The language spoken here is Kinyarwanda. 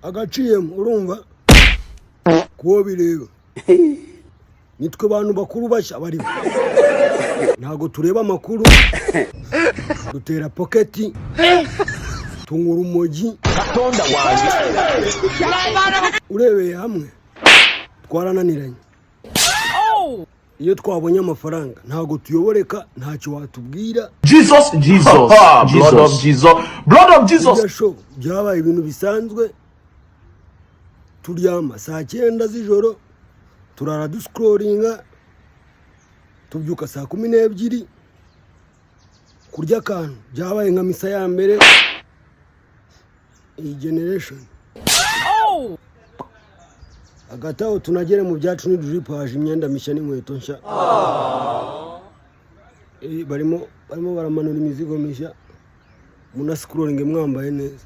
agaciyemo urumva kuwo bireba nitwe bantu bakuru bashya bari ntago tureba amakuru dutera pocketi tungura umogi urebeye hamwe twarananiranye iyo twabonye amafaranga ntago tuyoboreka ntacyo watubwira Jesus blood of Jesus byabaye ibintu bisanzwe turyama saa 9 z'ijoro turara duscrollinga tubyuka saa 12 kurya kantu byabaye nka misa ya mbere iyi generation agataho tunagere mu byacu n'idrip haje imyenda mishya n'inkweto nshya barimo baramanura imizigo mishya munascrollinge mwambaye neza